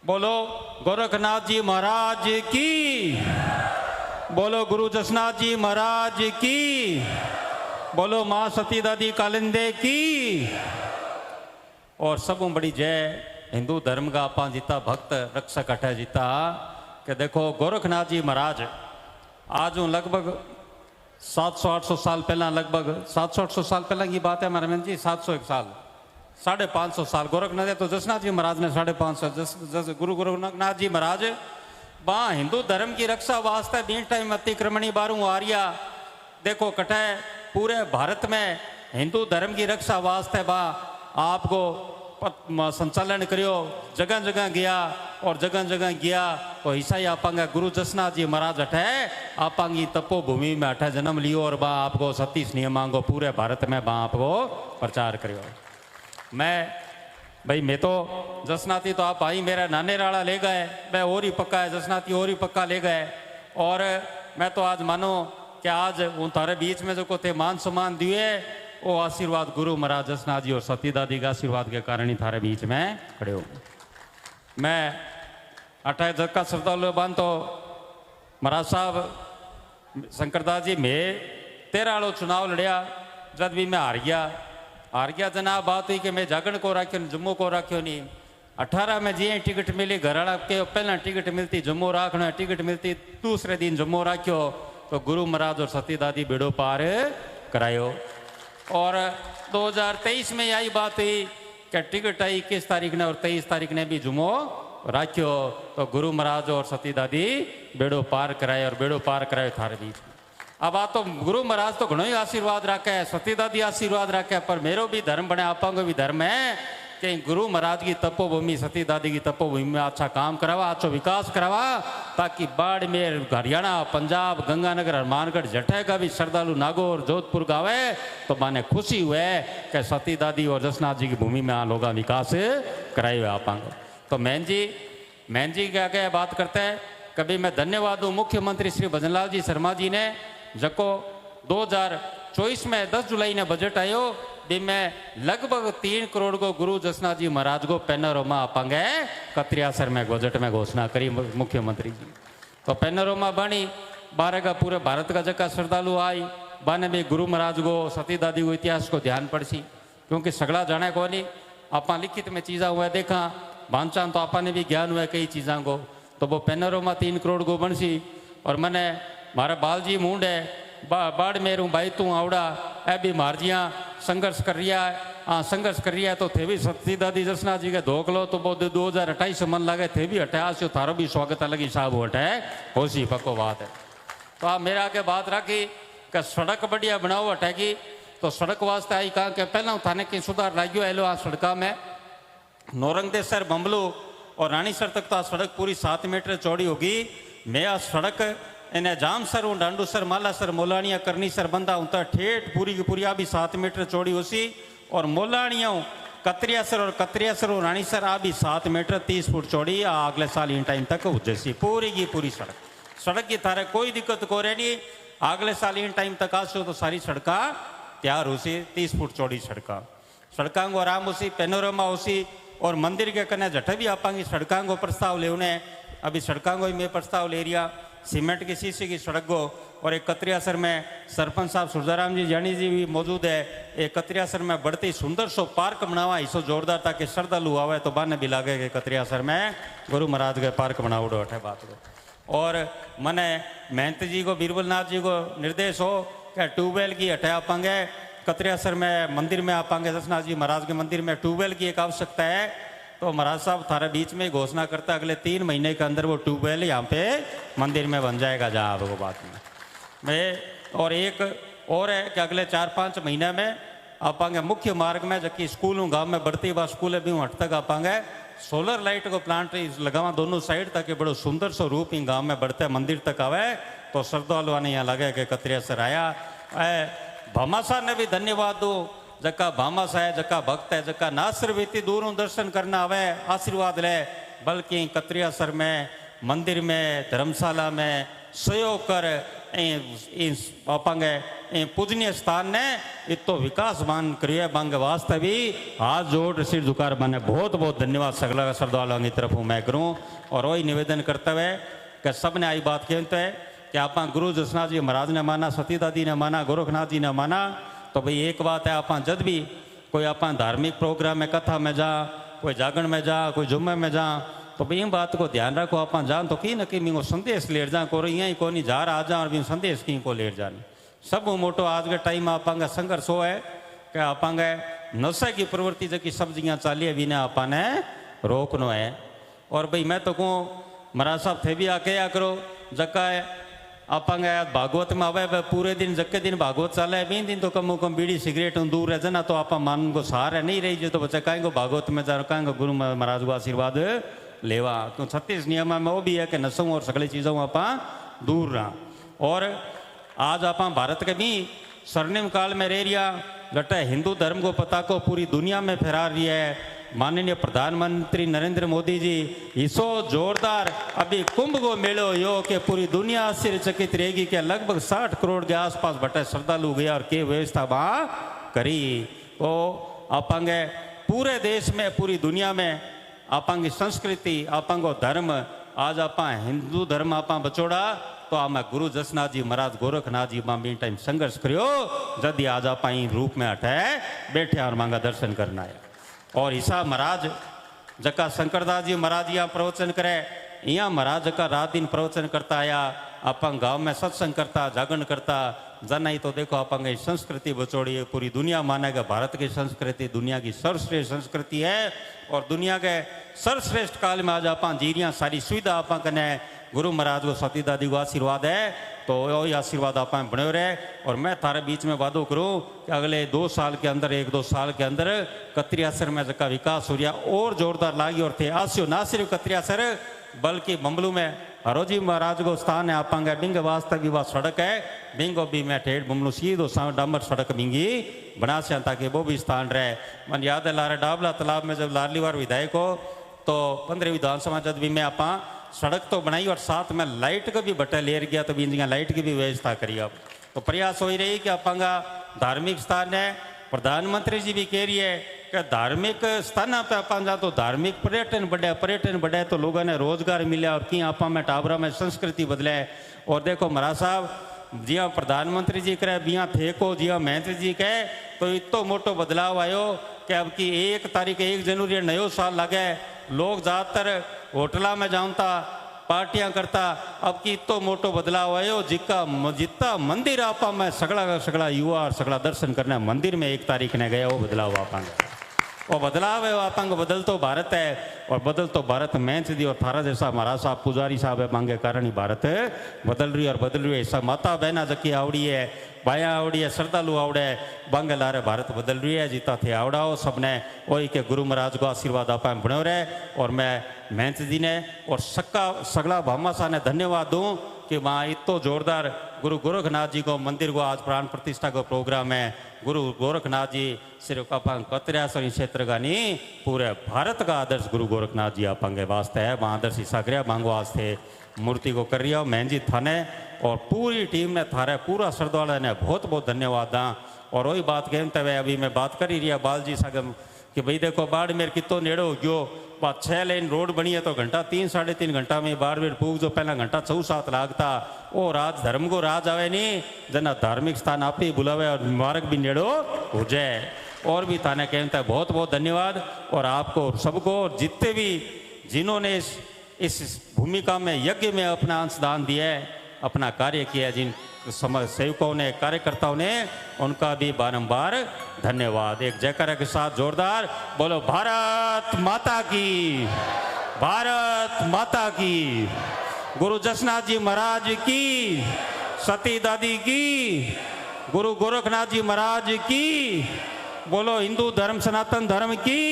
बोलो गोरखनाथ जी महाराज की, बोलो गुरु जसनाथ जी महाराज की, बोलो मां सती दादी कालिंदे की। और सबों बड़ी जय हिंदू धर्म का आपा जीता भक्त रक्षक अठे जीता कि देखो गोरखनाथ जी महाराज आज हूँ लगभग 700-800 साल पहला, लगभग 700-800 साल पहला की बात है हमारे में जी, 701 साल 550 साल गोरखनाथ है तो जसनाथ जी महाराज ने 550 गुरु गोरखनाथ जी महाराज बा हिंदू धर्म की रक्षा वास्ते बीन टाइम अतिक्रमणी बारू आर्या देखो कटे पूरे भारत में हिंदू धर्म की रक्षा वास्ते बा आपको संचालन करियो, जगह जगह गया और जगह जगह गया तो हिस्सा ही आपांगा गुरु जसनाथ जी महाराज अठे आपांगी तपोभूमि में अठे जन्म लियो और बा आपको 37 नियमांगो पूरे भारत में बा आपको प्रचार करियो। मैं तो जसनाथी तो आप आई मेरा नाने राड़ा ले गए, मैं और ही पक्का है जसनाथी और ही पक्का ले गए। और मैं तो आज मानो कि आज उन तारे बीच में जो को थे मान सम्मान दिए वो आशीर्वाद गुरु महाराज जसनाथ जी और सती दादी का आशीर्वाद के कारण ही थारे बीच में खड़े हो। मैं 28 जग का श्रद्धालु बांध तो महाराज साहब शंकरदास जी मैं 13 वालों चुनाव लड़िया जब भी मैं हार गया जनाब बात हुई कि मैं जागरण को राख्यो जम्मू को राख्यो नहीं। 18 में जी टिकट मिली घराड़ा के पहला टिकट मिलती जम्मू राखना टिकट मिलती दूसरे दिन जम्मू राख्यो तो गुरु महाराज और सती दादी बेड़ो पार करायो। और 2023 में यही बात हुई कि टिकट आई 21 तारीख ने और 23 तारीख ने भी जुम्मो राख्यो तो गुरु महाराज और सती दादी बेड़ो पार कराए और बेड़ो पार कराए थारे बीच में। अब आ तो गुरु महाराज तो घणो ही आशीर्वाद राखे, सती दादी आशीर्वाद राखे, पर मेरो भी धर्म बने आपांगो भी धर्म है कि गुरु महाराज की तपोभूमि सती दादी की तपोभूमि में अच्छा काम करावा, अच्छा विकास करावा ताकि बाड़मेर हरियाणा पंजाब गंगानगर हनुमानगढ़ जटे का भी श्रद्धालु नागौर जोधपुर गावे तो माने खुशी हुए कि सती दादी और जसनाथ जी की भूमि में आ लोग विकास कराए हुए आपांगो। तो मैन जी के आगे बात करते हैं कभी मैं धन्यवाद दूँ मुख्यमंत्री श्री भजनलाल जी शर्मा जी ने जको 2024 में 10 जुलाई ने बजट आयो भी में लगभग 3 करोड़ को गुरु जसनाथ जी महाराज को पेनरोमा अपांगे कत्रियासर में बजट में घोषणा करी मुख्यमंत्री जी। तो पेनरोमा बनी 12 का पूरे भारत का जगह श्रद्धालु आई बाने भी गुरु महाराज को सती दादी को इतिहास को ध्यान पड़सी क्योंकि सगड़ा जाने को नहीं आपा लिखित में चीज़ा हुआ देखा भानचान तो आपा ने भी ज्ञान हुआ कई चीज़ा को तो वो पेनरोमा 3 करोड़ को बनसी। और मैंने मारा बालजी मूंड है बाड़मेर हूँ भाई तू आवड़ा ए भी मारजिया संघर्ष कर रही है तो थे भी सती दादी जसनाथ जी के धोख लो तो वो 2028 मन लगे थे भी हटे आसो थारो भी स्वागत अलग साहब हटे होशी पक्को बात है। तो आप मेरा आगे बात रखी कि सड़क बढ़िया बनाओ हटेगी तो सड़क वास्ते आई कहा कि पहला थाने की सुधार लाग्यो हेलो आ सड़का में नौरंगदेसर बम्बलू और रानीसर तक तो आ सड़क पूरी 7 मीटर चौड़ी होगी। मैं आ सड़क इन्हें जामसर हूँ डांडूसर मालासर मोलानिया करनीसर बंदा हूँ ठेठ पूरी की पूरी आ भी 7 मीटर चौड़ी होसी और मोलानिया हूँ कतरियासर और रानीसर आ भी 7 मीटर 30 फुट चौड़ी अगले साल इन टाइम तक हो जैसी पूरी की पूरी सड़क की थारे कोई दिक्कत को रही नहीं। अगले साल इन टाइम तक आसो तो सारी सड़का तैयार होसी 30 फुट चौड़ी सड़का को आराम होसी पेनोरमा होसी। और मंदिर के कने जटे भी आपांगी सड़का को प्रस्ताव ले अभी सड़का को ही मैं प्रस्ताव ले रिया सीमेंट की शीशी की सड़क को। और एक कतरियासर में सरपंच साहब सुरजाराम जी जानी जी भी मौजूद है। एक कतरियासर में बढ़ती सुंदर सो पार्क बनावा हिस्सो जोरदार ताकि श्रद्धालु आवे तो बाने भी लागे कि कतरियासर में गुरु महाराज के पार्क बनावड़ो अठे बात को। और मने महंत जी को बीरबलनाथ जी को निर्देश हो कि ट्यूबवेल की हटे आपांगे कतरियासर में मंदिर में आपांगे जसनाथ जी महाराज के मंदिर में ट्यूबवेल की एक आवश्यकता है। तो महाराज साहब थारे बीच में घोषणा करता अगले 3 महीने के अंदर वो ट्यूबवेल यहाँ पे मंदिर में बन जाएगा जहाँ आपको बात में मैं। और एक और है कि अगले 4-5 महीने में आपांगे मुख्य मार्ग में जबकि स्कूल गांव में बढ़ती बा स्कूल भी हट तक आपांगे सोलर लाइट को प्लांट लगावा दोनों साइड ताकि बड़ो सुंदर सो रूप ही गाँव में बढ़ते मंदिर तक आवे तो श्रद्धालुआ ने यहाँ लगे कि कतरियासर आया। भामाशाह ने भी धन्यवाद दो जका भामाशाह है जका भक्त है जका ना सिर्फ इतनी दूरों दर्शन करना आवे आशीर्वाद ले बल्कि कतरियासर में मंदिर में धर्मशाला में सहयोग कर आपांगे पूजनीय स्थान ने इतो विकास मान करिए बांगे वास्ते भी हाथ जोड़ सिर झुकार माने बहुत बहुत धन्यवाद सगला श्रद्धालुओं की तरफ मैं करूँ। और वही निवेदन करते हुए कि सबने आई बात कहते हैं कि आप गुरु जसनाथ जी महाराज ने माना, सती दादी ने माना, गोरखनाथ जी ने माना, तो भाई एक बात है, आप जब भी कोई आप धार्मिक प्रोग्राम में कथा में जा, कोई जागरण में जा, कोई जुम्मे में जा, तो भाई इन बात को ध्यान रखो। आप जान तो की न कि मैं संदेश लेट जा को यहाँ ही कोनी जा रहा जा और भी संदेश की को लेट जाने। सब मोटो आज के टाइम आप संघर्ष हो है कि आप नशे की प्रवृत्ति जबकि सब्जियाँ चाली है बिना आपने रोकनो है। और भाई मैं तो कहूँ महाराज साहब थे भी आके या करो जक्का है आप भागवत में आवे पूरे दिन जक्के दिन भागवत चाले है 20 दिन तो कम कम बीड़ी सिगरेट दूर रह जाना तो आप मान को सहारा नहीं रही जो तो बच्चा कहेंगे भागवत में जा कहेंगे गुरु महाराज को आशीर्वाद लेवा। तो 36 नियम में वो भी है कि नशों और सगली चीज़ों आप दूर रहा। और आज आप भारत के भी स्वर्णिम काल में रह रिया गटा हिंदू धर्म को पता को पूरी दुनिया में फैला रही है। माननीय प्रधानमंत्री नरेंद्र मोदी जी इसो जोरदार अभी कुंभ को मेलो यो के पूरी दुनिया आश्चर्यचकित रहेगी कि लगभग 60 करोड़ के आसपास बटे श्रद्धालु गया और के व्यवस्था वहाँ करी। तो आपांगे पूरे देश में पूरी दुनिया में आपांगी संस्कृति आपांगो धर्म आज आप हिंदू धर्म आप बचोड़ा तो आम गुरु जसनाथ जी महाराज गोरखनाथ जी मां बी टाइम संघर्ष करियो जदी आज आप रूप में हटे बैठे और मांगा दर्शन करना है। और हिसाब महाराज जका शंकरदास जी महाराज यहाँ प्रवचन करे यहाँ महाराज का रात दिन प्रवचन करता आया आप गांव में सत्संग करता जागरण करता जना ही तो देखो आप संस्कृति बचोड़ी है। पूरी दुनिया मानेगा भारत की संस्कृति दुनिया की सर्वश्रेष्ठ संस्कृति है और दुनिया के सर्वश्रेष्ठ काल में आज आप जीरिया सारी सुविधा आप कने गुरु महाराज को सती दादी को आशीर्वाद है तो वही आशीर्वाद आप बने रहे। और मैं थारे बीच में वादो करूँ कि अगले 2 साल के अंदर 1-2 साल के अंदर कत्रियासर में जका विकास हो रहा और जोरदार लागी और थे आसियो ना सिर्फ कत्रियासर बल्कि बम्बलू में हरोजी महाराज को स्थान है आप बिंग वास्ते भी वह सड़क है बिंगो भी मैं ठेठ बम्बलू सीधो डामर सड़क बिंगी बना से ताकि वो भी स्थान रहे। मन याद है लारे डाबला तालाब में जब लाडली बार विधायक हो तो 15 विधानसभा जब भी मैं आप सड़क तो बनाई और साथ में लाइट का भी बटा ले गया तो भी लाइट की भी व्यवस्था करी। अब तो प्रयास हो ही रही कि आप धार्मिक स्थान है। प्रधानमंत्री जी भी कह रही है कि धार्मिक स्थान पे अपन जा तो धार्मिक पर्यटन बढ़े तो लोगों ने रोजगार मिले और कि आप में टाबरा में संस्कृति बदले। और देखो महाराज साहब जिया प्रधानमंत्री जी करे बिया थे को जिया महंत जी कहे तो इतो मोटो बदलाव आयो कि अब की 1 तारीख 1 जनवरी नयो साल लगे लोग ज़्यादातर होटला में जाऊँता पार्टियां करता। अब की तो मोटो बदलाव आयो जितना मंदिर आपा में सगड़ा युवा और सगड़ा दर्शन करने मंदिर में 1 तारीख ने गया वो बदलाव आपा वो बदलाव है आप बदल तो भारत है और बदल तो भारत में दी और थारा जैसा महाराज साहब पुजारी साहब है मांगे कारण ही भारत बदल रही और बदल रही है। सब माता बहना जकी आवड़ी है बाया आवड़ी है श्रद्धालु आवड़े बांगे लारे भारत बदल रही है जीता थे आवड़ाओ सबने वही के गुरु महाराज को आशीर्वाद आप बनो रहे। और मैं महंत जी ने और सगला भामाशाह ने धन्यवाद दूँ कि वहाँ इतो जोरदार गुरु गोरखनाथ जी को मंदिर को आज प्राण प्रतिष्ठा का प्रोग्राम है। गुरु गोरखनाथ जी सिर्फ आप कतरियासरी क्षेत्र का नहीं पूरे भारत का आदर्श गुरु गोरखनाथ जी आप वास्ते है वहाँ आदर्श हिस्सा कर मांगो वास्ते मूर्ति को कर रही हो। मैं जी थाने और पूरी टीम ने थारे पूरा श्रद्धालु ने बहुत बहुत धन्यवाद दा। और वही बात कहते हुए अभी मैं बात कर ही रहा बाल जी सागम कि भाई देखो बाड़मेर कितो नेड़ो हो गयो 6 लेन रोड बनी है तो घंटा 3-3.5 घंटा में बाड़मेर पूग जो पहला घंटा 6-7 लागता वो राज धर्म को राज आवे नहीं जना धार्मिक स्थान आप ही बुलावे और मार्ग भी नेड़ो हो जाए। और भी थाने कहते हैं बहुत बहुत धन्यवाद। और आपको सबको जितने भी जिन्होंने इस भूमिका में यज्ञ में अपना अंशदान दिया है अपना कार्य किया जिन समाज सेवकों ने कार्यकर्ताओं ने उनका भी बारंबार धन्यवाद। एक जयकारा के साथ जोरदार बोलो भारत माता की गुरु जसनाथ जी महाराज की सती दादी की गुरु गोरखनाथ जी महाराज की बोलो हिंदू धर्म सनातन धर्म की।